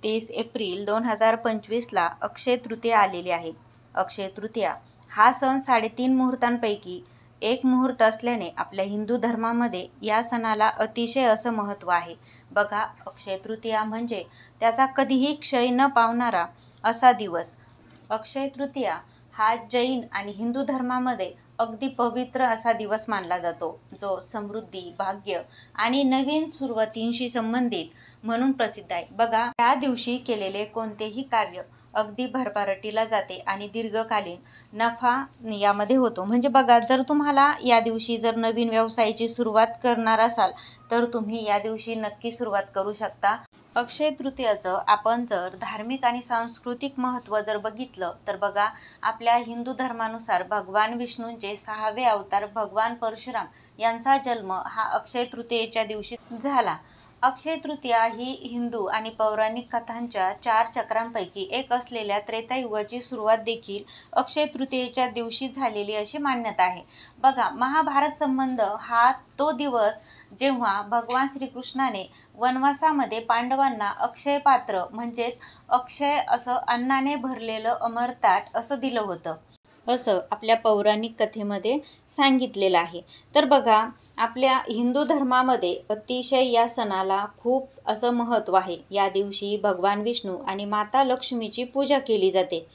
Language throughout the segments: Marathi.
29 एप्रिल 2025ला अक्षय तृतीया आलेली आहे। अक्षय तृतीया हा सण 3.5 मुहूर्तांपैकी एक मुहूर्त असल्याने आपल्या हिंदू धर्मामध्ये या सणाला अतिशय असं महत्त्व आहे। बघा, अक्षय तृतीया म्हणजे त्याचा कधीही क्षय न पावणारा असा दिवस। अक्षय तृतीया हा जैन आणि हिंदू धर्मामध्ये अगदी पवित्र असा दिवस मानला जातो, जो समृद्धी, भाग्य आणि नवीन सुरुवातींशी संबंधित म्हणून प्रसिद्ध आहे। बघा, या दिवशी केलेले कोणतेही कार्य अगदी भरभराटीला जाते आणि दीर्घकालीन नफा यामध्ये होतो। म्हणजे बघा, जर तुम्हाला या दिवशी जर नवीन व्यवसायाची सुरुवात करणार असाल तर तुम्ही या दिवशी नक्की सुरुवात करू शकता। अक्षय तृतीयाचं आपण जर धार्मिक आणि सांस्कृतिक महत्त्व जर बघितलं तर बघा, आपल्या हिंदू धर्मानुसार भगवान विष्णूंचे 6वे अवतार भगवान परशुराम यांचा जन्म हा अक्षय तृतीयेच्या दिवशी झाला। अक्षय तृतीया ही हिंदू आणि पौराणिक कथांच्या 4 चक्रांपैकी एक असलेल्या त्रेतायुगाची सुरुवात देखील अक्षय तृतीयेच्या दिवशी झालेली अशी मान्यता आहे। बघा, महाभारत संबंध हा तो दिवस जेव्हा भगवान श्रीकृष्णाने वनवासामध्ये पांडवांना अक्षय पात्र म्हणजेच अक्षय असं अन्नाने भरलेलं अमरताट असं दिलं होतं, असं आपल्या पौराणिक कथेमध्ये सांगितलेलं आहे। तर बघा, आपल्या हिंदू धर्मामध्ये अतिशय या सणाला खूप असं महत्त्व आहे। या दिवशी भगवान विष्णू आणि माता लक्ष्मीची पूजा केली जाते।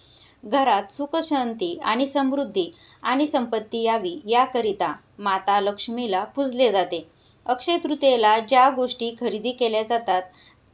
घरात सुख, शांती आणि समृद्धी आणि संपत्ती यावी याकरिता माता लक्ष्मीला पूजले जाते। अक्षय तृतीयेला ज्या गोष्टी खरेदी केल्या जातात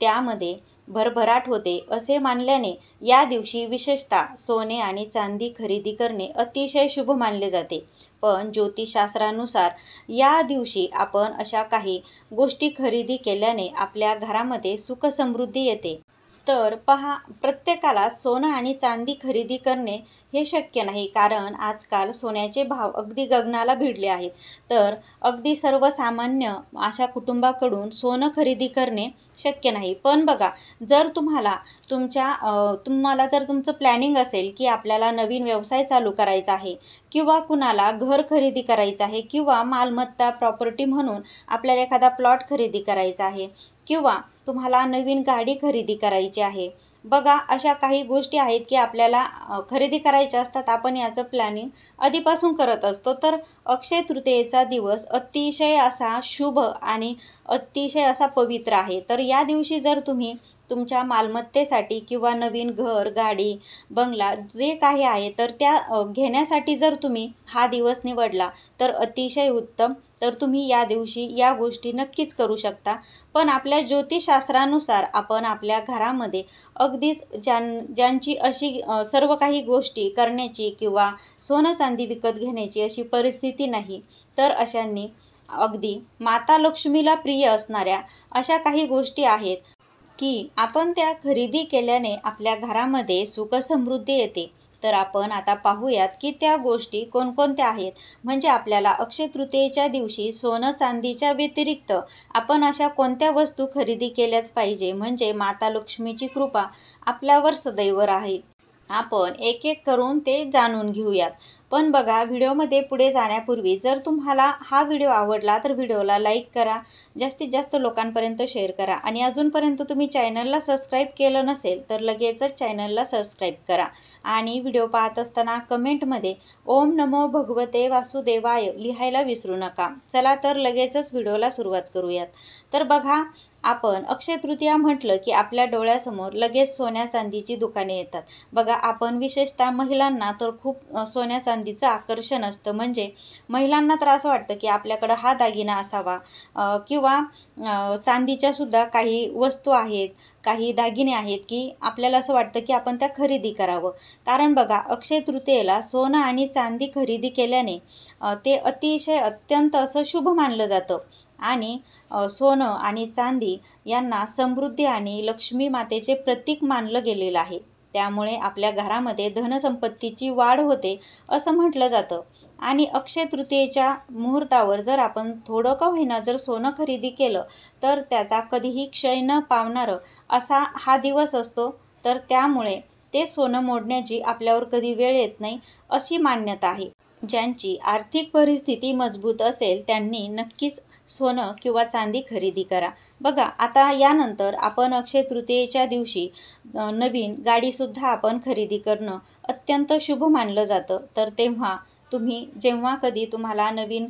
त्यामध्ये भरभराट होते असे मानल्याने या दिवशी विशेषतः सोने आणि चांदी खरेदी करणे अतिशय शुभ मानले जाते। पण ज्योतिषशास्त्रानुसार या दिवशी आपण अशा काही गोष्टी खरेदी केल्याने आपल्या घरामध्ये सुख समृद्धी येते। तर पहा, प्रत्येकाला सोनं आणि चांदी खरेदी करणे हे शक्य नाही, कारण आजकाल सोन्याचे भाव अगदी गगनाला भिडले आहेत। तर अगदी सर्वसामान्य अशा कुटुंबाकडून सोनं खरेदी करणे शक्य नाही। पण बघा, जर तुम्हाला जर तुमचं प्लॅनिंग असेल की आपल्याला नवीन व्यवसाय चालू करायचा आहे किंवा कुणाला घर खरेदी करायचं आहे किंवा मालमत्ता प्रॉपर्टी म्हणून आपल्याला एखादा प्लॉट खरेदी करायचा आहे किंवा तुम्हाला नवीन गाडी खरेदी करायची आहे, बघा अशा काही गोष्टी आहेत की आपल्याला खरेदी करायच्या असतात, आपण याचं प्लॅनिंग आधीपासून करत असतो। तर अक्षय तृतीयेचा दिवस अतिशय असा शुभ आणि अतिशय असा पवित्र आहे। तर या दिवशी जर तुम्ही तुमच्या मालमत्तेसाठी किंवा नवीन घर, गाडी, बंगला जे काही आहे तर त्या घेण्यासाठी जर तुम्ही हा दिवस निवडला तर अतिशय उत्तम। तर तुम्ही या दिवशी या गोष्टी नक्कीच करू शकता। पण आपल्या ज्योतिषशास्त्रानुसार आपण आपल्या घरामध्ये अगदीच ज्यांची अशी सर्व काही गोष्टी करण्याची किंवा सोनं चांदी विकत घेण्याची अशी परिस्थिती नाही, तर अशांनी अगदी माता लक्ष्मीला प्रिय असणाऱ्या अशा काही गोष्टी आहेत की आपण त्या खरेदी केल्याने आपल्या घरामध्ये सुख समृद्धी येते। तर आपण आता पाहूयात की त्या गोष्टी कोणकोणत्या आहेत। म्हणजे आपल्याला अक्षय तृतीयेच्या दिवशी सोनं चांदीच्या व्यतिरिक्त आपण अशा कोणत्या वस्तू खरेदी केल्याच पाहिजे म्हणजे माता लक्ष्मीची कृपा आपल्यावर सदैव राहील। आपण एक एक करून ते जाणून घेऊयात। पण बघा, व्हिडिओमध्ये पुढे जाण्यापूर्वी जर तुम्हाला हा व्हिडिओ आवडला तर व्हिडिओला लाईक करा, जास्तीत जास्त लोकांपर्यंत शेअर करा आणि अजूनपर्यंत तुम्ही चॅनलला सबस्क्राईब केलं नसेल तर लगेचच चॅनलला सबस्क्राईब करा आणि व्हिडिओ पाहत असताना कमेंटमध्ये ओम नमो भगवते वासुदेवाय लिहायला विसरू नका। चला तर लगेचच व्हिडिओला सुरुवात करूयात। तर बघा, आपण अक्षय तृतीया म्हटलं की आपल्या डोळ्यासमोर लगेच सोन्या चांदीची दुकाने येतात। बघा, आपण विशेषतः महिलांना तर खूप सोन्या चांदीचं आकर्षण असतं। म्हणजे महिलांना तर असं वाटतं की आपल्याकडं हा दागिना असावा किंवा चांदीच्या सुद्धा काही वस्तू आहेत, काही दागिने आहेत की आपल्याला असं वाटतं की आपण त्या खरेदी करावं। कारण बघा, अक्षय तृतीयेला सोनं आणि चांदी खरेदी केल्याने ते अतिशय अत्यंत असं शुभ मानलं जातं आणि सोनं आणि चांदी यांना समृद्धी आणि लक्ष्मी मातेचे प्रतीक मानलं गेलेलं आहे। त्यामुळे आपल्या घरामध्ये धनसंपत्तीची वाढ होते असं म्हटलं जातं। आणि अक्षय तृतीयेच्या मुहूर्तावर जर आपण थोडं का होईना जर सोनं खरेदी केलं तर त्याचा कधीही क्षय न पावणारं असा हा दिवस असतो। तर त्यामुळे ते सोनं मोडण्याची आपल्यावर कधी वेळ येत नाही अशी मान्यता आहे। ज्यांची आर्थिक परिस्थिती मजबूत असेल त्यांनी नक्कीच सोनं किंवा चांदी खरेदी करा. बघा, आता यानंतर आपण अक्षय तृतीयेच्या दिवशी नवीन गाडीसुद्धा आपण खरेदी करणं अत्यंत शुभ मानलं जातं. तर तेव्हा तुम्ही जेव्हा कधी तुम्हाला नवीन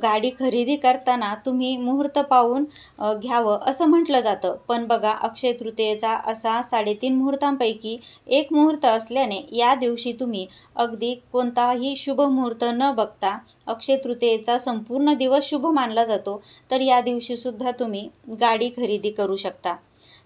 गाडी खरेदी करताना तुम्ही मुहूर्त पाहून घ्यावं असं म्हटलं जातं. पण बघा, अक्षय तृतीयेचा असा 3.5 मुहूर्तांपैकी एक मुहूर्त असल्याने या दिवशी तुम्ही अगदी कोणताही शुभ मुहूर्त न बघता अक्षय तृतीयेचा संपूर्ण दिवस शुभ मानला जातो. तर या दिवशीसुद्धा तुम्ही गाडी खरेदी करू शकता.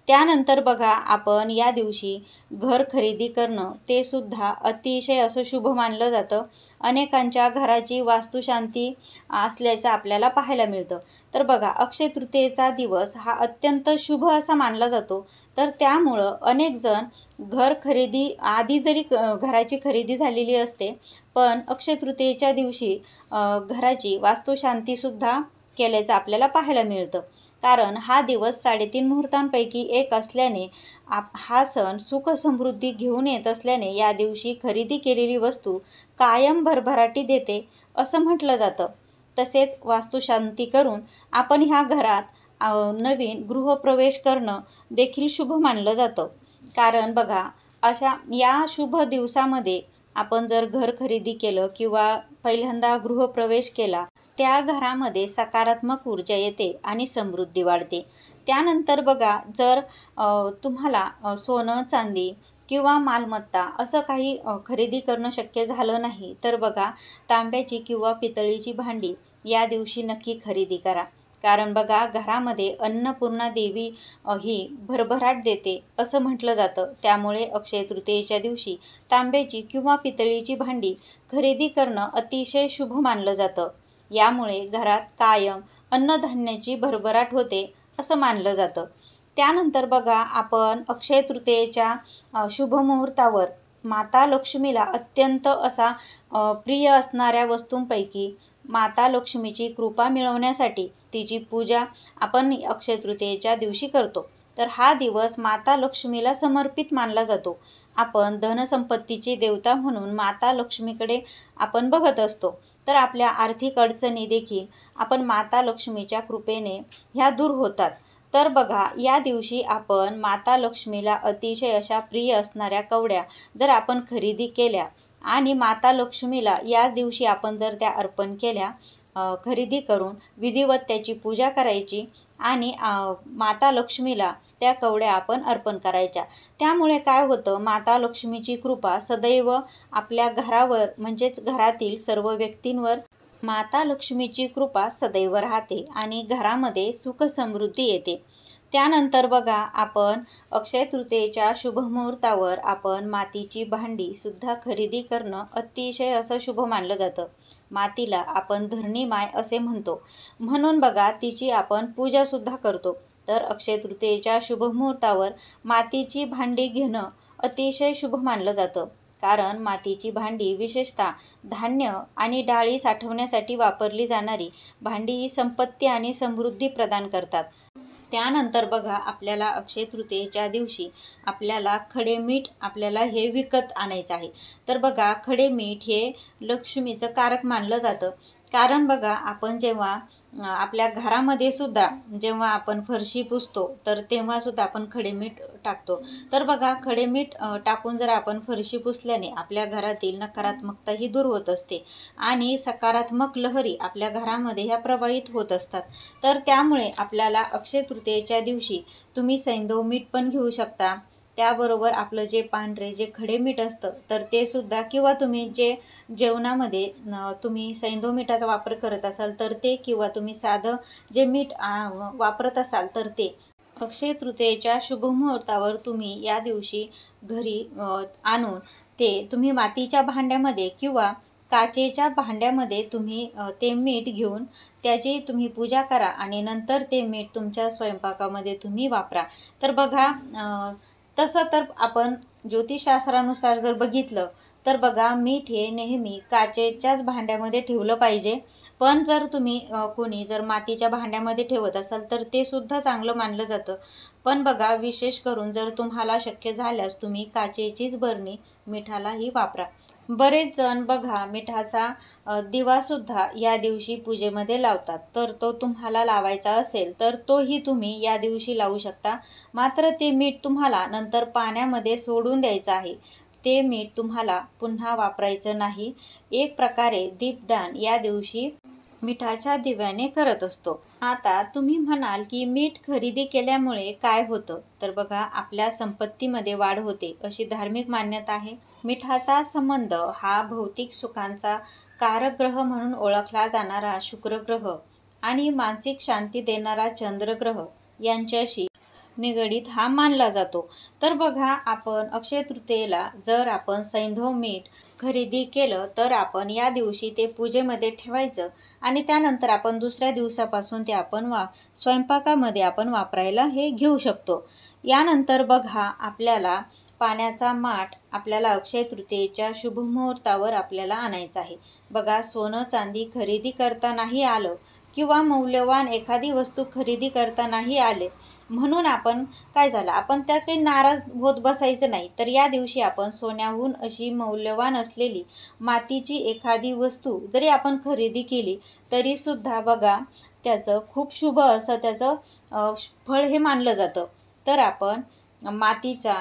त्यानंतर बघा, आपण या दिवशी घर खरेदी करणं ते सुद्धा अतिशय असं शुभ मानलं जातं. अनेकांच्या घराची वास्तुशांती असल्याचं आपल्याला पाहायला मिळतं. तर बघा, अक्षय तृतीयेचा दिवस हा अत्यंत शुभ असा मानला जातो. तर त्यामुळं अनेक जण घर खरेदी आधी जरी घराची खरेदी झालेली असते, पण अक्षय तृतीयेच्या दिवशी घराची वास्तुशांतीसुद्धा केल्याचं आपल्याला पाहायला मिळतं. कारण हा दिवस 3.5 मुहूर्तांपैकी एक असल्याने हा सण सुख समृद्धी घेऊन येत असल्याने या दिवशी खरेदी केलेली वस्तू कायम भरभराटी देते असं म्हटलं जातं. तसेच वास्तुशांती करून आपण ह्या घरात नवीन गृहप्रवेश करणं देखील शुभ मानलं जातं. कारण बघा, अशा या शुभ दिवसामध्ये आपण जर घर खरेदी केलं किंवा पहिल्यांदा गृहप्रवेश केला, त्या घरामध्ये सकारात्मक ऊर्जा येते आणि समृद्धी वाढते. त्यानंतर बघा, जर तुम्हाला सोनं, चांदी किंवा मालमत्ता असं काही खरेदी करणं शक्य झालं नाही, तर बघा, तांब्याची किंवा पितळीची भांडी या दिवशी नक्की खरेदी करा. कारण बघा, घरामध्ये अन्नपूर्णा देवी ही भरभराट देते असं म्हटलं जातं. त्यामुळे अक्षय तृतीयेच्या दिवशी तांब्याची किंवा पितळीची भांडी खरेदी करणं अतिशय शुभ मानलं जातं. यामुळे घरात कायम अन्नधान्याची भरभराट होते असं मानलं जातं. त्यानंतर बघा, आपण अक्षय तृतीयेच्या शुभ मुहूर्तावर माता लक्ष्मीला अत्यंत असा प्रिय असणाऱ्या वस्तूंपैकी माता लक्ष्मीची कृपा मिळवण्यासाठी तिची पूजा आपण अक्षय तृतीयेच्या दिवशी करतो. तर हा दिवस माता लक्ष्मीला समर्पित मानला जातो. आपण धनसंपत्तीची देवता म्हणून माता लक्ष्मीकडे आपण बघत असतो. तर आपल्या आर्थिक अडचणी देखील आपण माता लक्ष्मीच्या कृपेने ह्या दूर होतात. तर बघा, या दिवशी आपण माता लक्ष्मीला अतिशय अशा प्रिय असणाऱ्या कवड्या जर आपण खरेदी केल्या आणि माता लक्ष्मीला या दिवशी आपण जर त्या अर्पण केल्या, खरेदी करून विधिवत त्याची पूजा करायची आणि माता लक्ष्मीला त्या कवड्या आपण अर्पण करायच्या. त्यामुळे काय होतं, माता लक्ष्मीची कृपा सदैव आपल्या घरावर म्हणजेच घरातील सर्व व्यक्तींवर माता लक्ष्मीची कृपा सदैव राहते आणि घरामध्ये सुख समृद्धी येते. त्यानंतर बघा, आपण अक्षय तृतीयेच्या शुभमुहूर्तावर आपण मातीची भांडी सुद्धा खरेदी करणं अतिशय असं शुभ मानलं जातं. मातीला आपण धरणी माय असे म्हणतो, म्हणून बघा, तिची आपण पूजासुद्धा करतो. तर अक्षय तृतीयेच्या शुभमुहूर्तावर मातीची भांडी घेणं अतिशय शुभ मानलं जातं. कारण मातीची भांडी विशेषतः धान्य आणि डाळी साठवण्यासाठी वापरली जाणारी भांडी ही संपत्ती आणि समृद्धी प्रदान करतात. त्यानंतर बघा, आपल्याला अक्षय तृतीयेच्या दिवशी आपल्याला खडे मीठ आपल्याला हे विकत आणायचं आहे. तर बघा, खडे मीठ हे लक्ष्मीचं कारक मानलं जातं. कारण बघा, आपण जेव्हा आपल्या घरामध्ये सुद्धा जेव्हा आपण फरशी पुसतो तर तेव्हासुद्धा आपण खडे मीठ टाकतो. तर बघा, खडे मीठ टाकून जर आपण फरशी पुसल्याने आपल्या घरातील नकारात्मकता ही दूर होत असते आणि सकारात्मक लहरी आपल्या घरामध्ये ह्या प्रवाहित होत असतात. तर त्यामुळे आपल्याला अक्षय तृतीयेच्या दिवशी तुम्ही सैंधव मीठ पण घेऊ शकता. त्याबरोबर आपलं जे पांढरे जे खडे मीठ असतं तर ते सुद्धा, किंवा तुम्ही जे जेवणामध्ये तुम्ही सैंधव मीठाचा वापर करत असाल तर ते, किंवा तुम्ही साधं जे मीठ वापरत असाल तर ते अक्षय तृतीयेच्या शुभमुहूर्तावर तुम्ही या दिवशी घरी आणून ते तुम्ही मातीच्या भांड्यामध्ये किंवा काचेच्या भांड्यामध्ये तुम्ही ते मीठ घेऊन त्याची तुम्ही पूजा करा आणि नंतर ते मीठ तुमच्या स्वयंपाकामध्ये तुम्ही वापरा. तर बघा, तसं तर आपण ज्योतिषशास्त्रानुसार जर बघितलं तर बघा, मीठ हे नेहमी काचेच्याच भांड्यामध्ये ठेवलं पाहिजे. पण जर तुम्ही कोणी जर मातीच्या भांड्यामध्ये ठेवत असाल तर ते सुद्धा चांगलं मानलं जातं. पण बघा, विशेष करून जर तुम्हाला शक्य झाल्यास तुम्ही काचेचीच बरणी मिठालाही वापरा. बरेच जण बघा मिठाचा दिवासुद्धा या दिवशी पूजेमध्ये लावतात. तर तो तुम्हाला लावायचा असेल तर तोही तुम्ही या दिवशी लावू शकता. मात्र ते मीठ तुम्हाला नंतर पाण्यामध्ये सोडून द्यायचं आहे. ते मीठ तुम्हाला पुन्हा वापरायचं नाही. एक प्रकारे दीपदान या दिवशी मिठाच्या दिव्याने करत असतो. आता तुम्ही म्हणाल की मीठ खरेदी केल्यामुळे काय होतं? तर बघा, आपल्या संपत्तीमध्ये वाढ होते अशी धार्मिक मान्यता आहे. मिठाचा संबंध हा भौतिक सुखांचा कारक ग्रह म्हणून ओळखला जाणारा शुक्र ग्रह आणि मानसिक शांती देणारा चंद्र ग्रह यांच्याशी निगडीत हा मानला जातो. तर बघा, आपण अक्षय तृतीयेला जर आपण सैंधव मीठ खरेदी केलं तर आपण या दिवशी ते पूजेमध्ये ठेवायचं आणि त्यानंतर आपण दुसऱ्या दिवसापासून ते आपण स्वयंपाकामध्ये आपण वापरायला हे घेऊ शकतो. यानंतर बघा, आपल्याला पाण्याचा माठ आपल्याला अक्षय तृतीयेच्या शुभमुहूर्तावर आपल्याला आणायचा आहे. बघा, सोनं चांदी खरेदी करतानाही आलं किंवा मौल्यवान एखादी वस्तू खरेदी करतानाही आले म्हणून आपण काय झालं, आपण त्या काही नाराज होत बसायचं नाही. तर या दिवशी आपण सोन्याहून अशी मौल्यवान असलेली मातीची एखादी वस्तू जरी आपण खरेदी केली तरीसुद्धा बघा, त्याचं खूप शुभ असं त्याचं फळ हे मानलं जातं. तर आपण मातीचा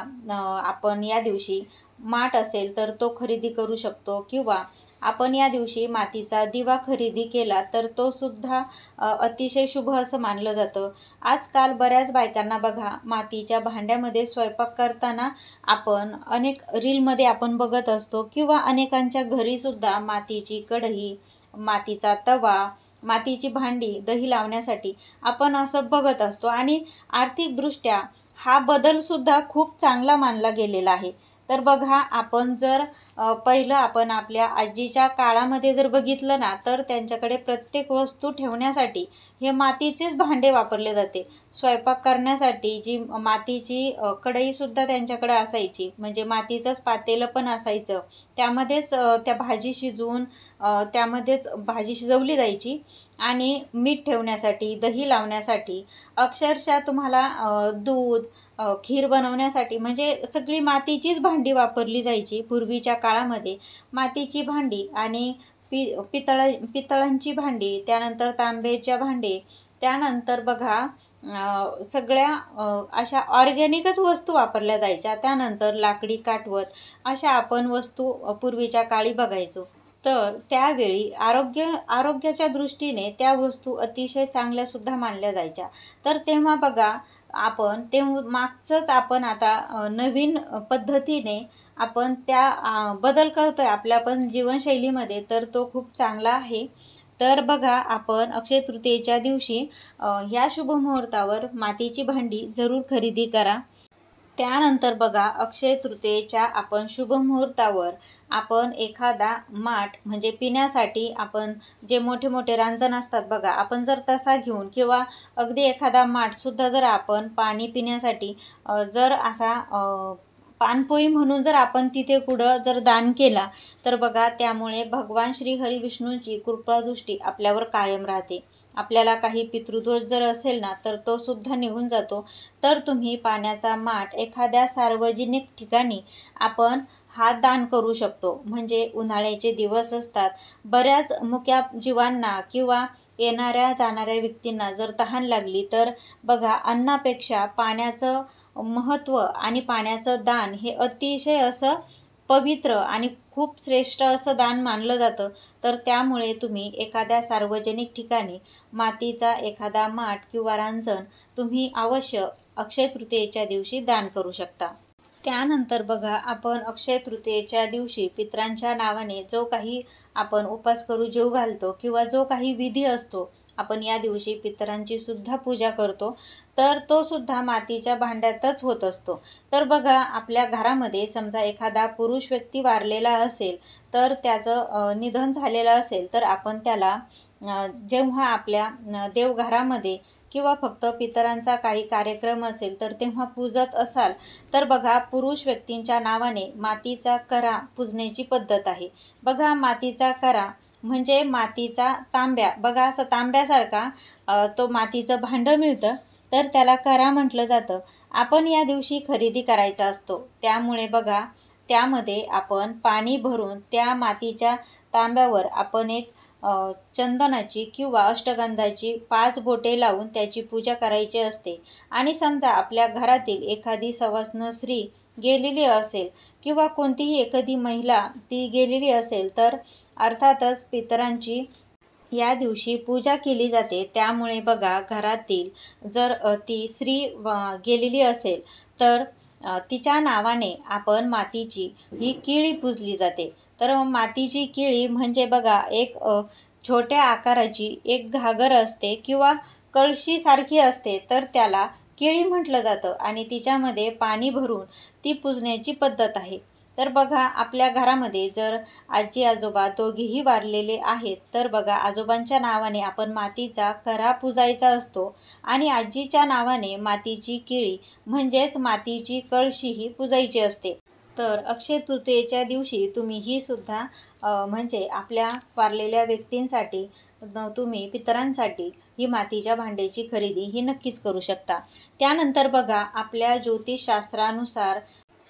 आपण या दिवशी माठ असेल तर तो खरेदी करू शकतो किंवा आपण या दिवशी मातीचा दिवा खरेदी केला तर तो सुद्धा अतिशय शुभ असं मानलं जातं. आजकाल बऱ्याच बायकांना बघा, मातीच्या भांड्यामध्ये स्वयंपाक करताना आपण अनेक रीलमध्ये आपण बघत असतो किंवा अनेकांच्या घरीसुद्धा मातीची कढई, मातीचा तवा, मातीची भांडी दही लावण्यासाठी आपण असं बघत असतो आणि आर्थिकदृष्ट्या हा बदलसुद्धा खूप चांगला मानला गेलेला आहे. तर बघा, आपण जर पहिलं आपण आपल्या आजीच्या काळामध्ये जर बघितलं ना तर त्यांच्याकडे प्रत्येक वस्तू ठेवण्यासाठी हे मातीचेच भांडे वापरले जाते. स्वयंपाक करण्यासाठी जी मातीची कढईसुद्धा त्यांच्याकडे असायची, म्हणजे मातीचंच पातेलं पण असायचं. त्यामध्येच त्या भाजी शिजवून त्यामध्येच भाजी शिजवली जायची आणि मीठ ठेवण्यासाठी, दही लावण्यासाठी, अक्षरशः तुम्हाला दूध खीर बनवण्यासाठी म्हणजे सगळी मातीचीच भांडी वापरली जायची पूर्वीच्या काळामध्ये. मातीची भांडी आणि पितळांची भांडी, त्यानंतर तांब्याच्या भांडी, त्यानंतर बघा सगळ्या अशा ऑर्गॅनिकच वस्तू वापरल्या जायच्या. त्यानंतर लाकडी काटवत अशा आपण वस्तू पूर्वीच्या काळी बघायचो. तर त्यावेळी आरोग्याच्या दृष्टीने त्या वस्तू अतिशय चांगल्यासुद्धा मानल्या जायच्या. तर तेव्हा बघा, आपण मागचंच आपण आता नवीन पद्धतीने आपण त्या बदल करतोय आपल्या पण जीवनशैलीमध्ये, तर तो खूप चांगला आहे. तर बघा, आपण अक्षय तृतीयेच्या दिवशी ह्या शुभमुहूर्तावर मातीची भांडी जरूर खरेदी करा. त्यानंतर बघा, अक्षय तृतीयेच्या आपण शुभमुहूर्तावर आपण एखादा माठ म्हणजे पिण्यासाठी आपण जे मोठे मोठे रांजण असतात बघा, आपण जर तसा घेऊन किंवा अगदी एखादा माठसुद्धा जर आपण पाणी पिण्यासाठी जर असा पानपोई म्हणून जर आपण तिथे कुठं जर दान केला तर बघा, त्यामुळे भगवान श्री हरिविष्णूंची कृपादृष्टी आपल्यावर कायम राहते. आपल्याला काही पितृदोष जर असेल ना तर तो सुद्धा निघून जातो. तर तुम्ही पाण्याचा माठ एखाद्या सार्वजनिक ठिकाणी आपण हा दान करू शकतो. म्हणजे उन्हाळ्याचे दिवस असतात, बऱ्याच मुक्या जीवांना किंवा येणाऱ्या जाणाऱ्या व्यक्तींना जर तहान लागली तर बघा, अन्नापेक्षा पाण्याचं महत्त्व आणि पाण्याचं दान हे अतिशय असं पवित्र आणि खूप श्रेष्ठ असं दान मानलं जातं. तर त्यामुळे तुम्ही एखाद्या सार्वजनिक ठिकाणी मातीचा एखादा माठ किंवा रांजण तुम्ही अवश्य अक्षय तृतीयेच्या दिवशी दान करू शकता. त्यानंतर बघा, आपण अक्षय तृतीयेच्या दिवशी पितरांच्या नावाने जो काही आपण उपास करू जेवू घालतो किंवा जो काही विधी असतो, आपण या दिवशी पितरांची सुद्धा पूजा करतो. तर तो सुद्धा मातीच्या भांड्यातच होत असतो. तर बघा, आपल्या घरामध्ये समजा एखादा पुरुष व्यक्ती वारलेला असेल तर त्याचं निधन झालेलं असेल तर आपण त्याला जेव्हा आपल्या देवघरामध्ये किंवा फक्त पितरांचा काही कार्यक्रम असेल तर तेव्हा पूजत असाल तर बघा पुरुष व्यक्तींच्या नावाने मातीचा करा पूजण्याची पद्धत आहे। बघा मातीचा करा म्हणजे मातीचा तांब्या, बघा असं तांब्यासारखा तो मातीचं भांडं मिळतं तर त्याला करा म्हटलं जातं। आपण या दिवशी खरेदी करायचा असतो, त्यामुळे बघा त्यामध्ये आपण पाणी भरून त्या मातीच्या तांब्यावर आपण एक चंदनाची किंवा अष्टगंधाची 5 बोटे लावून त्याची पूजा करायची असते। आणि समजा आपल्या घरातील एखादी सवाष्ण स्त्री गेलेली असेल किंवा कोणतीही एखादी महिला ती गेलेली असेल तर अर्थातच पितरांची या दिवशी पूजा केली जाते। त्यामुळे बघा घरातील जर ती स्त्री गेलेली असेल तर तिच्या नावाने आपण मातीची ही किळी पूजली जाते। तर मातीची किळी म्हणजे बघा एक छोट्या आकाराची एक घागर असते किंवा कळशीसारखी असते तर त्याला किळी म्हटलं जातं आणि तिच्यामध्ये पाणी भरून ती पूजण्याची पद्धत आहे। तर बघा आपल्या घरामध्ये जर आजी आजोबा दोघेही वारलेले आहेत तर बघा आजोबांच्या नावाने आपण मातीचा करा पूजायचा असतो आणि आजीच्या नावाने मातीची किळी म्हणजेच मातीची कळशी ही पूजायची असते। तर अक्षय तृतीयेच्या दिवशी तुम्ही ही सुद्धा म्हणजे आपल्या वारलेल्या व्यक्तींसाठी तुम्ही पितरांसाठी ही मातीच्या भांड्याची खरेदी ही नक्कीच करू शकता। त्यानंतर बघा आपल्या ज्योतिषशास्त्रानुसार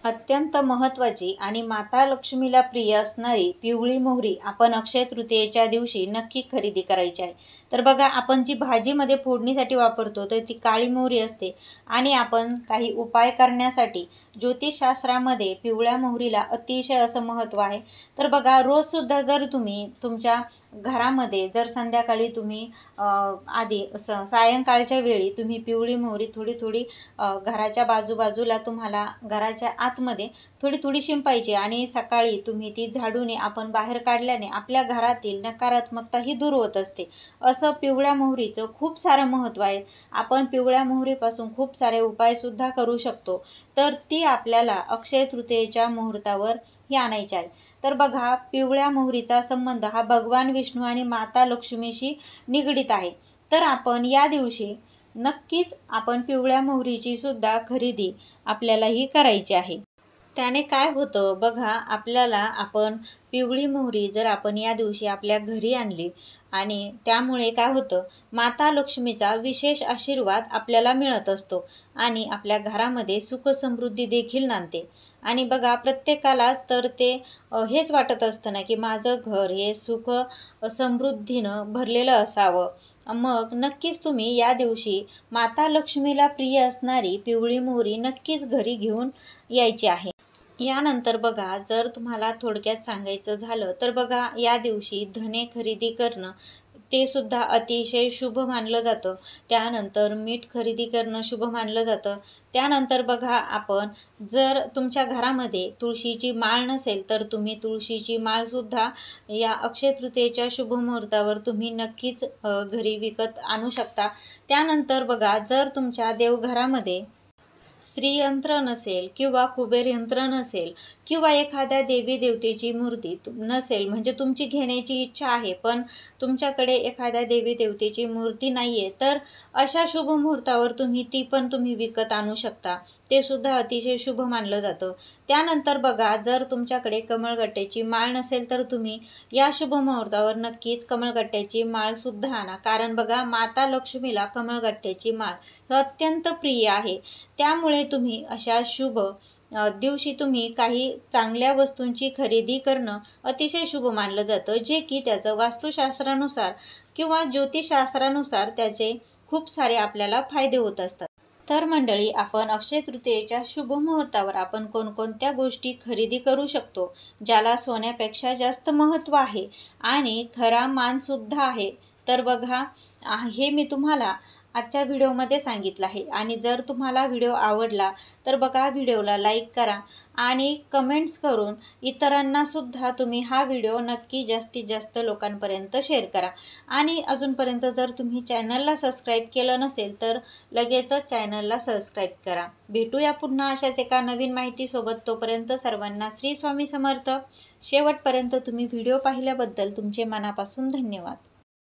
अत्यंत महत्त्वाची आणि माता लक्ष्मीला प्रिय असणारी पिवळी मोहरी आपण अक्षय तृतीयेच्या दिवशी नक्की खरेदी करायची आहे। तर बघा आपण जी भाजीमध्ये फोडणीसाठी वापरतो तर ती काळी मोहरी असते आणि आपण काही उपाय करण्यासाठी ज्योतिषशास्त्रामध्ये पिवळ्या मोहरीला अतिशय असं महत्त्व आहे। तर बघा रोजसुद्धा जर तुम्ही तुमच्या घरामध्ये जर संध्याकाळी तुम्ही आधी सायंकाळच्या वेळी तुम्ही पिवळी मोहरी थोडी थोडी घराच्या बाजूबाजूला तुम्हाला घराच्या आतमध्ये थोडी थोडी शिंपायची आणि सकाळी तुम्ही ती झाडूने आपण बाहेर काढल्याने आपल्या घरातील नकारात्मकता ही दूर होत असते। असं पिवळ्या मोहरीचं खूप सारं महत्त्व आहे। आपण पिवळ्या मोहरीपासून खूप सारे उपायसुद्धा करू शकतो। तर ती आपल्याला अक्षय तृतीयेच्या मुहूर्तावर ही आणायची आहे। तर बघा पिवळ्या मोहरीचा संबंध हा भगवान विष्णू आणि माता लक्ष्मीशी निगडीत आहे। तर आपण या दिवशी नक्कीच आपण पिवळ्या मोहरीची सुद्धा खरेदी आपल्याला ही करायची आहे। त्याने काय होतं बघा आपल्याला आपण पिवळी मोहरी जर आपण या दिवशी आपल्या घरी आणली आणि त्यामुळे काय होतं माता लक्ष्मीचा विशेष आशीर्वाद आपल्याला मिळत असतो आणि आपल्या घरामध्ये सुख समृद्धी देखील नांदते। आणि बघा प्रत्येकालाच तर ते हेच वाटत असतं ना की माझं घर हे सुख समृद्धीनं भरलेलं असावं। मग नक्कीच तुम्ही या दिवशी माता लक्ष्मीला प्रिय असणारी पिवळी मोहरी नक्कीच घरी घेऊन यायची आहे। यानंतर बघा जर तुम्हाला थोडक्यात सांगायचं झालं तर बघा या दिवशी धने खरेदी करणं ते सुद्धा अतिशय शुभ मानलं जातं। त्यानंतर मीठ खरेदी करणं शुभ मानलं जातं। त्यानंतर बघा आपण जर तुमच्या घरामध्ये तुळशीची माळ नसेल तर तुम्ही तुळशीची माळसुद्धा या अक्षय तृतीयेच्या शुभ मुहूर्तावर तुम्ही नक्कीच घरी विकत आणू शकता। त्यानंतर बघा जर तुमच्या देवघरामध्ये श्रीयंत्र नसेल किंवा कुबेर यंत्र नसेल किंवा एखाद्या देवी देवतेची मूर्ती नसेल म्हणजे तुमची घेण्याची इच्छा आहे पण तुमच्याकडे एखाद्या देवी देवतेची मूर्ती नाही आहे तर अशा शुभ मुहूर्तावर तुम्ही ती पण तुम्ही विकत आणू शकता। ते सुद्धा अतिशय शुभ मानलं जातं। त्यानंतर बघा जर तुमच्याकडे कमळगट्ट्याची माळ नसेल तर तुम्ही या शुभ मुहूर्तावर नक्कीच कमळगट्ट्याची माळसुद्धा आणा, कारण बघा माता लक्ष्मीला कमळगट्ट्याची माळ हे अत्यंत प्रिय आहे। त्यामुळे तुम्ही अशा शुभ दिवशी तुम्ही काही चांगल्या वस्तूंची खरेदी करणं अतिशय शुभ मानलं जातं, जे की त्याचं वास्तुशास्त्रानुसार किंवा ज्योतिषशास्त्रानुसार त्याचे खूप सारे आपल्याला फायदे होत असतात। तर मंडळी आपण अक्षय तृतीयेच्या शुभ मुहूर्तावर आपण कोणकोणत्या गोष्टी खरेदी करू शकतो ज्याला सोन्यापेक्षा जास्त महत्त्व आहे आणि खरा मानसुद्धा आहे तर बघा हे मी तुम्हाला आजच्या व्हिडिओमध्ये सांगितलं आहे। आणि जर तुम्हाला व्हिडिओ आवडला तर बघा व्हिडिओला लाईक करा आणि कमेंट्स करून इतरांनासुद्धा तुम्ही हा व्हिडिओ नक्की जास्तीत जास्त लोकांपर्यंत शेअर करा। आणि अजूनपर्यंत जर तुम्ही चॅनलला सबस्क्राईब केलं नसेल तर लगेचच चॅनलला सबस्क्राईब करा। भेटूया पुन्हा अशाच एका नवीन माहितीसोबत, तोपर्यंत सर्वांना श्री स्वामी समर्थ। शेवटपर्यंत तुम्ही व्हिडिओ पाहिल्याबद्दल तुमचे मनापासून धन्यवाद।